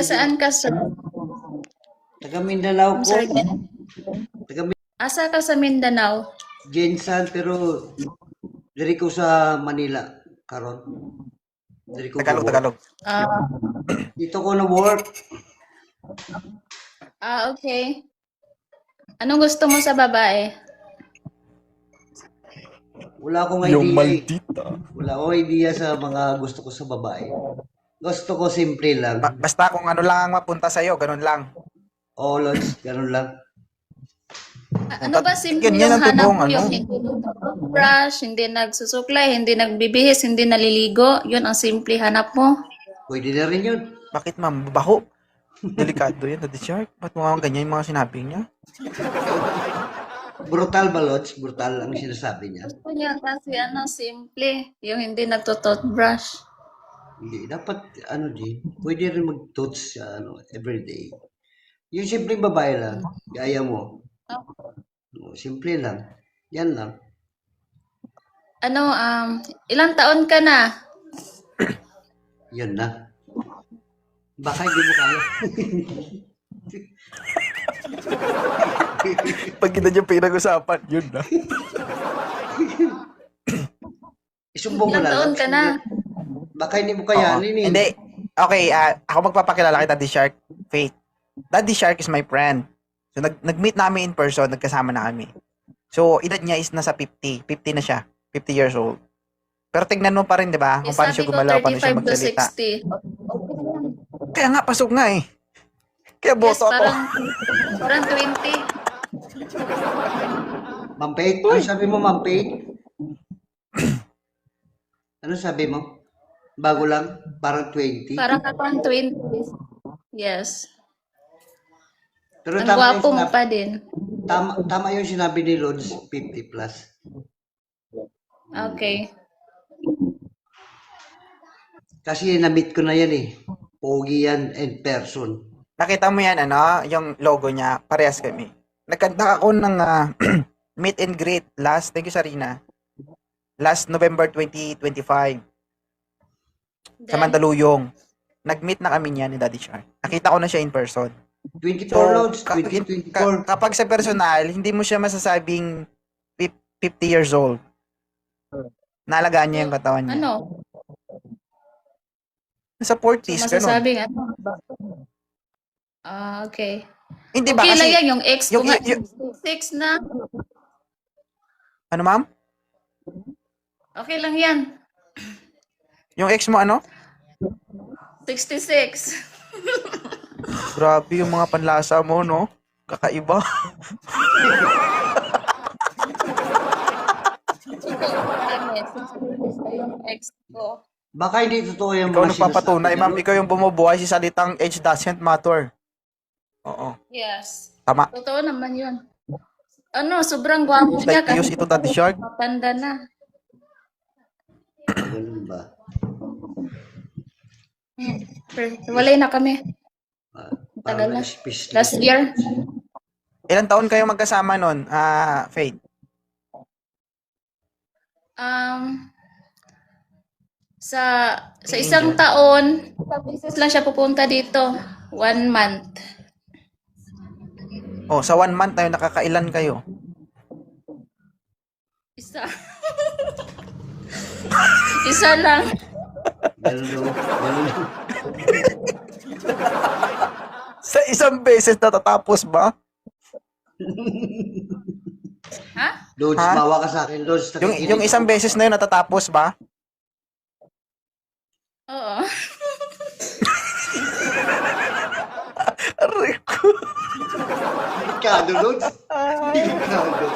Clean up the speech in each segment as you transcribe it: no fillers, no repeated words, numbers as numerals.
Saan ka, sir? Taga Mindanao I'm ko. sorry. Taga Asa ka sa Mindanao? Gensan, pero diri ko sa Manila karon. Diri ko Tagalog, work. Tagalog. Ah, Dito ko na work. okay. Anong gusto mo sa babae? Wala akong Yung idea. maldita. Wala akong idea sa mga gusto ko sa babae. Gusto ko simple lang. Basta kung ano lang ang mapunta sa'yo, ganun lang. Lods, ganun lang. Ano ba simple Ganyan yung ang hanap tipong mo? Yung ano? hindi brush, hindi nagsusuklay, hindi nagbibihis, hindi naliligo? Yun ang simple hanap mo? Pwede na rin yun. Bakit ma'am? Baho. Delikado yan, Daddy Shark. Ba't mga ganyan yung mga sinabi niya? Brutal ba, Lods? Brutal ang sinasabi niya. Gusto niya kasi simple. Yung hindi nagtutoothbrush. Hindi, dapat, pwede rin mag-touch everyday. Yung simpleng babae lang, gaya mo. Simple lang. Yan lang. Ilang taon ka na? Yan na. Baka hindi mo kaya. Pag kita niyo pinag-usapan, yun na. Isumbong mo Ilang na taon lang. ka na? Baka hindi mo kayanin eh. Hindi. Okay, ako magpapakilala kay Daddy Shark. Faith. Daddy Shark is my friend. So, nag-meet namin in person, nagkasama na kami. So, edad niya is nasa 50. 50 na siya. 50 years old. Pero tignan mo pa rin, di ba? Kung paano siya gumalaw, paano siya 35 to magsalita. 60. Kaya nga, pasok nga eh. Kaya Yes, boto ako. parang 20. Ma'am Pate, ano sabi mo, Ma'am Pate? Ano sabi mo? Bago lang? Parang 20? Parang akong 20. Yes. Pero Ang tama gwapo yung mo sinabi, pa din. tama yung sinabi ni Lods, 50 plus. Okay. Kasi na-meet ko na yan eh. Pogi yan in person. Nakita mo yan, yung logo niya, parehas kami. Nagkanta ako ng meet and greet thank you Sarina, last November 2025 sa Then, Mandaluyong. Nag-meet na kami niya ni Daddy Shark. Nakita ko na siya in person. 24 So, Lods, 2024. kapag sa personal, hindi mo siya masasabing 50 years old. Nalagaan niya yung katawan niya. ano? Sa 40s, ganun. Masasabing ano? Okay. Hindi ba Okay lang kasi, yan, yung ex ko yung- nga. yung- 6 na. ano ma'am? Okay lang yan. Yung ex mo ano? 66. Grabe yung mga panlasa mo, no? Kakaiba. Yung ex ko. Baka hindi totoo yung Ikaw mga nagpapatunay, sinasabi ma'am. niya. Ikaw yung bumubuhay si salitang age doesn't matter. Oo. Yes. Tama. Totoo naman yun. Sobrang gwapo niya. Like use ito, Daddy Shark. Matanda na. Ganun ba? Walay na kami. Parang Tagal na. speechless. Last year. Ilang taon kayo magkasama nun, Faith? Sa isang taon, beses lang siya pupunta dito. 1 month. Oh, sa 1 month tayo, nakakailan kayo? Isa. Isa lang. Ganun. Sa isang beses natatapos ba? Ha? Lods, Ha? bawa ka sa akin, Lods. Yung isang beses na yun natatapos ba? Oo. Aray ko. Delikado, Lods. Delikado.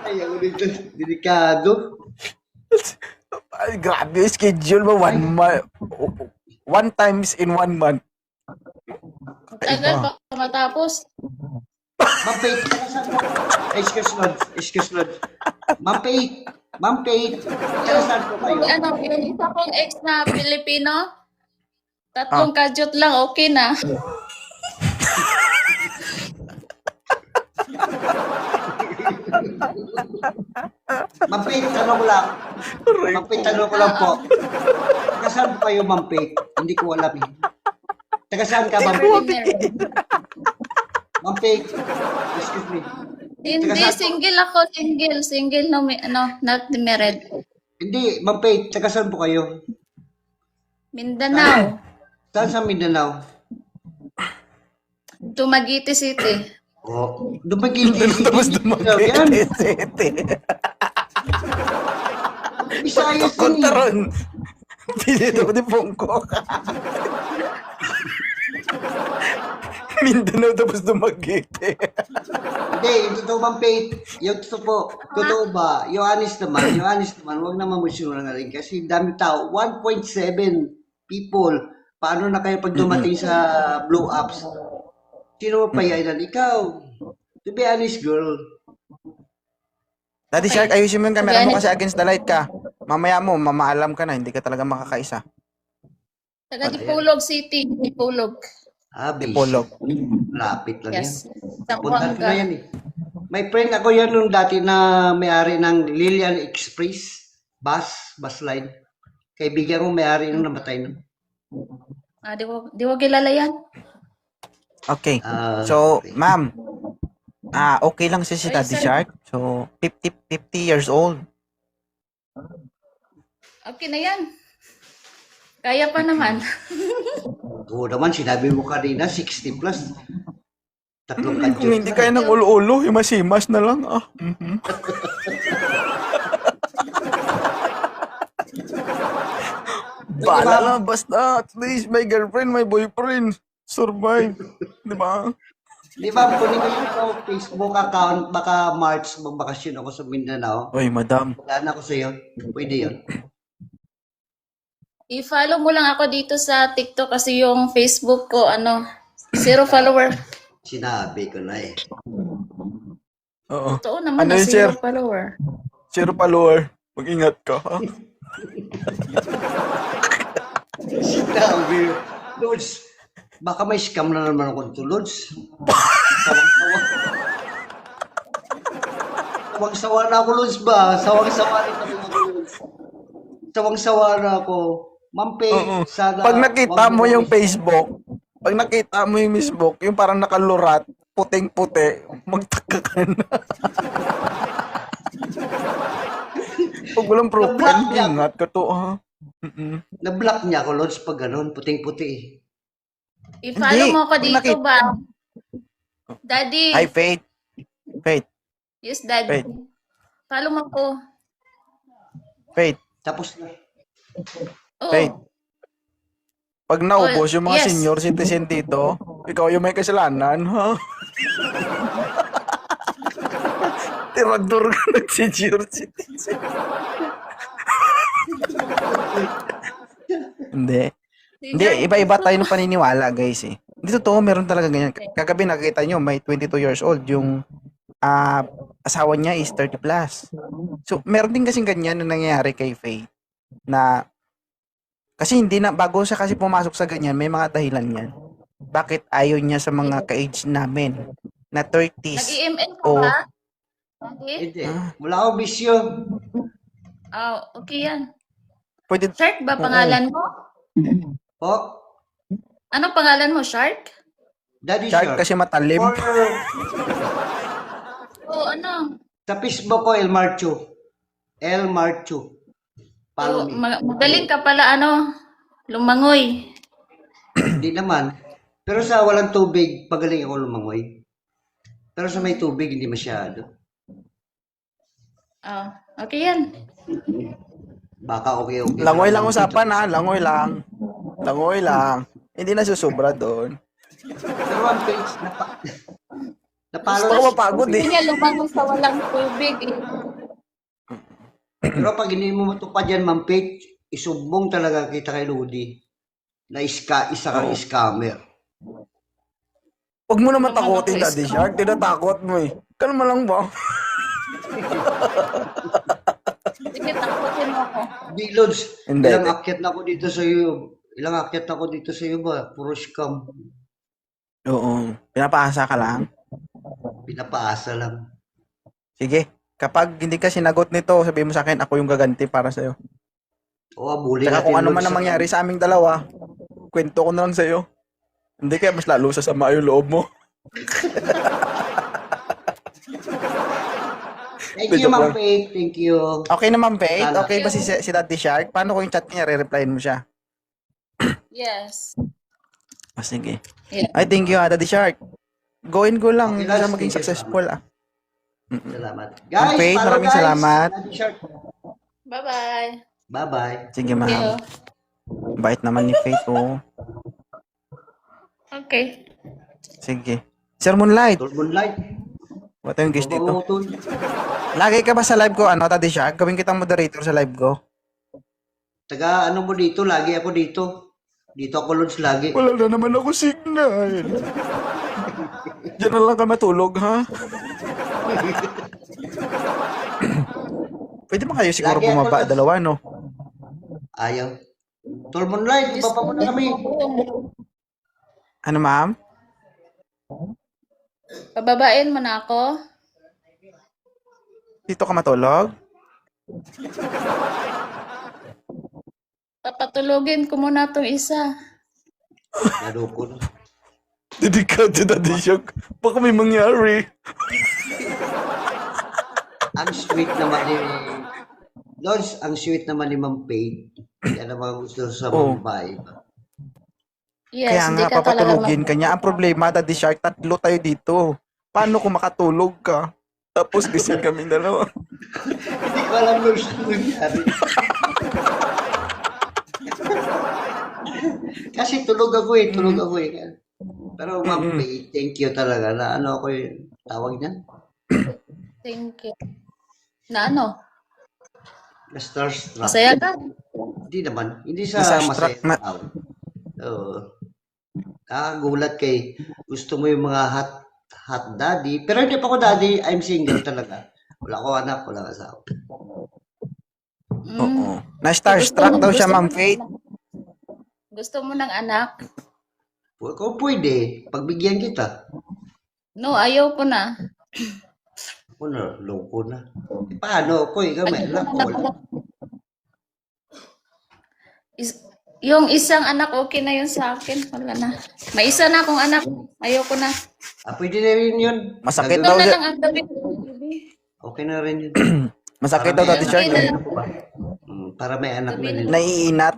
Ay, ako dito. Delikado. Ay, grabe yung schedule mo. 1 month. 1 times in 1 month. Tagal pa matapos. Ma'am Pate, saan po? Excuse, Lods. Ma'am Pate, saan po kayo? Yung isa kong ex na Pilipino, 3 kadyot lang, okay na. Mampit, tanong ko lang. Mampit, tanong ko lang po. Taga saan po kayo, Mampit? Hindi ko alam eh. Taga saan ka, Mampit? Meron. Mampit, excuse me. Hindi, single ako. Single. Single, no, not married. Hindi, Mampit, taga saan po kayo? Mindanao. Saan sa Mindanao? Dumaguete City. Oh, dumagindi. Tapos dumagay Yan, City. Bisayas yan eh. Kontaron. Dito di Pongko. Mindanao tapos dumagite. Hindi, yung totoo bang Faith? Yung totoo po, totoo ba? Yung honest naman, huwag naman masyura na rin. Kasi dami tao, 1.7 people. Paano na kayo pag dumating sa blow ups? Sino pa yan? Ikaw. To be honest, girl. Daddy Shark, ayusin mo yung camera mo kasi against the light ka. Mamaya mo, mamaalam ka na, hindi ka talaga makakaisa. Taga Dipolog City. Dipolog. Basic. Polog. Lapit lang Yes. yan. Punta ko na yan eh. May friend ako yan nung dati na may-ari ng Lilian Express bus line. Kaibigan ko may-ari nung namatay nun. Di ko kilala yan. Okay. Ah, So, okay. ma'am, okay lang si Ay, Daddy sir. Shark. So, 50 years old. Okay na yan. Kaya pa naman. Oo naman, sinabi mo kanina, 60 plus. Tatlong Kung kanjot hindi na. kaya ng ulo-ulo, himas-himas na lang. Bala lang, basta at least may girlfriend, may boyfriend. Survive. Di ba? Di ba, kunin ko yung Facebook account, baka March magbakasyon ako sa Mindanao. Oy, madam. Wala na ako sa'yo. Pwede yun. I-follow mo lang ako dito sa TikTok kasi yung Facebook ko, 0 follower. Sinabi ko na eh. Oo. Totoo naman Ano na yun, 0 sir? follower. Zero follower. Mag-ingat ka, ha? Sinabi. Lods, baka may scam na naman ako dito, Lods. Sawang-sawa na ako, Lods ba? Sawang-sawa na ako, Lods. Sawang-sawa na ako. Mampe, Oo. sana... Pag nakita wag mo yung may- Facebook, pag nakita mo yung Facebook, yung parang nakalurat, puting-puti, magtaka ka na. Pag walang profile, Nablock niya. ingat ka to, ha? Na-block niya ako, Lods, pag ganun, puting-puti eh. I-follow Hindi. mo ako Kung dito nakita- ba? Daddy. Hi, Faith. Faith. Yes, Daddy. Wait. Follow mo ko. Faith. Tapos na. Oo. Faith. Pag naubos yung mga yes. senior citizen dito, ikaw yung may kasalanan, ha? Tirador ka nag-senior citizen. Hindi. Hindi, iba-iba tayo ng paniniwala, guys, eh. Hindi totoo, meron talaga ganyan. Kagabi nakita nyo, may 22 years old, yung asawa niya is 30 plus. So, meron din kasing ganyan na nangyayari kay Faye, na kasi hindi na, bago siya kasi pumasok sa ganyan, may mga dahilan yan. Bakit ayaw niya sa mga ka-age namin, na 30s? Nag-EMN ka Oo. ba? Daddy? Hindi. Wala akong bisyo. Okay yan. Pwede, Shark ba pangalan mo? Po? Ano pangalan mo, Shark? Daddy shark Shark. kasi matalim. Or Oo, ano? sa Facebook ko, El Marcho. El Marcho. Follow me. Magaling ka pala, lumangoy. Hindi naman. Pero sa walang tubig, pagaling ako lumangoy. Pero sa may tubig, hindi masyado. Okay yan. Baka okay. Langoy lang usapan, ha? Langoy lang. Langoy lang. Hindi na susubra doon. Pero one page, napalo Baka na. mapagod, Hindi eh. niya lumangoy sa walang tubig. Pero pag hindi mo matupad yan, Ma'am Page, isumbong talaga kita kay Ludi na isa kang scammer. Huwag mo naman Naman takutin, ako, Daddy scam. Shark. Tinatakot mo, eh. Kalma lang ba? Sige, takutin mo ako. Di, Lods, Hindi. ilang akyat na ako dito sa iyo. Ilang akyat na ako dito sa iyo ba? Puro scam. Oo. Pinapaasa ka lang. Pinapaasa lang. Sige. Kapag hindi ka sinagot nito, sabihin mo sa akin, ako yung gaganti para sa'yo. O, abulin Tsaka kung ano Lods man ang sa- mangyari sa aming dalawa, kwento ko na lang sa'yo. Hindi kaya mas lalo sasama yung loob mo. Thank you, Ma'am Faith. Thank you. Okay naman, Faith? Sana. Okay ba si Daddy Shark? Paano kung yung chat niya, re-replyin mo siya? Yes. Sige. Yeah. Ay, thank you, Daddy Shark. Go lang. Okay, Hindi siya Lods. maging Thank you. successful, Salamat. Ma'am Faith, follow, maraming guys. salamat. Daddy Shark. Bye-bye. Bye-bye. Sige, Thank you. ma'am. Bait naman ni Faith, oh. Okay. Sige. Sir Moonlight, Tol Moonlight. what yung guest dito? Oo, Tol. Lagi ka ba sa live ko, Daddy Shark? Gawin kitang moderator sa live ko. Taga ano mo dito? Lagi ako dito. Dito ako Lods lagi. Wala na naman ako signal. Diyan na lang ka matulog, ha? Pwede ba kayo siguro Lagi ako bumaba lang. dalawa, no? Ayaw. Tol Moonlight, iba pa muna kami. Ano, ma'am? Pababain mo na ako. Dito ka matulog? Papatulogin ko muna itong isa. Naluko na. Dedicado na di siya. Baka may mangyari. Ang sweet naman ni Lods, ang sweet naman ni Ma'am Faith. Yan naman gusto sa Oh. mga babae. Yes, Kaya hindi nga, ka talaga papatulogin ka niya. Ang problema, Daddy Shark, 3 tayo dito. Paano kung makatulog ka? Tapos gising kami dalawa. Hindi ko alam Lods ano nangyari. Kasi tulog ako eh. Pero Ma'am Faith, thank you talaga na ano ako yung tawag niyan. Thank you. Na ano? Na starstruck. Masaya ka? Hindi naman. Hindi sa Starstruck masaya tao. Oo. Gulat kay gusto mo yung mga hot daddy. Pero hindi pa ako daddy. I'm single talaga. Wala ko anak, wala asawa. Oo. Na-starstruck daw siya, Ma'am Faith. Gusto mo ng anak? Kung pwede, pagbigyan kita. No, ayaw ko na. Ako na, loko na. Paano ako? Ikaw may anak ko. Wala. Yung isang anak, okay na yun sa akin. Wala na. May isa na akong anak. Ayaw ko na. Pwede na rin yun. Masakit Ito daw na siya. lang ang gawin ko. Okay na rin yun. Masakit daw, Daddy Shark. Okay na. Para may anak na rin. Naiinat.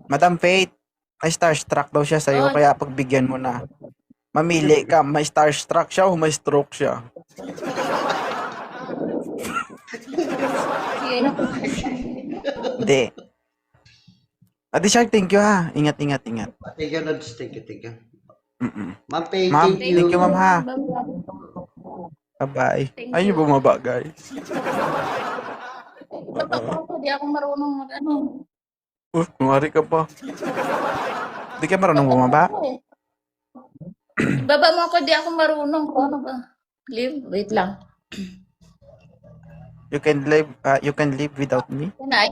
Madam Faith, may starstruck daw siya sa'yo, Oh. kaya pagbigyan mo na. Mamili ka, may starstruck siya o may stroke siya. Sige. Hindi. Daddy Shark, thank you ha. Ingat. Thank you, Lods. Thank you. Mm-mm. Ma'am Faith, Ma'am, thank you. thank you, ma'am ha. Bye-bye. Bye-bye. Thank Ayun yung bumaba, guys. Hindi ako marunong mag-ano. Kumari ka pa. Hindi ka marunong bumaba? Baba mo ako, di ako marunong. Ano ba? Leave? Wait lang. You can live without me? Can I?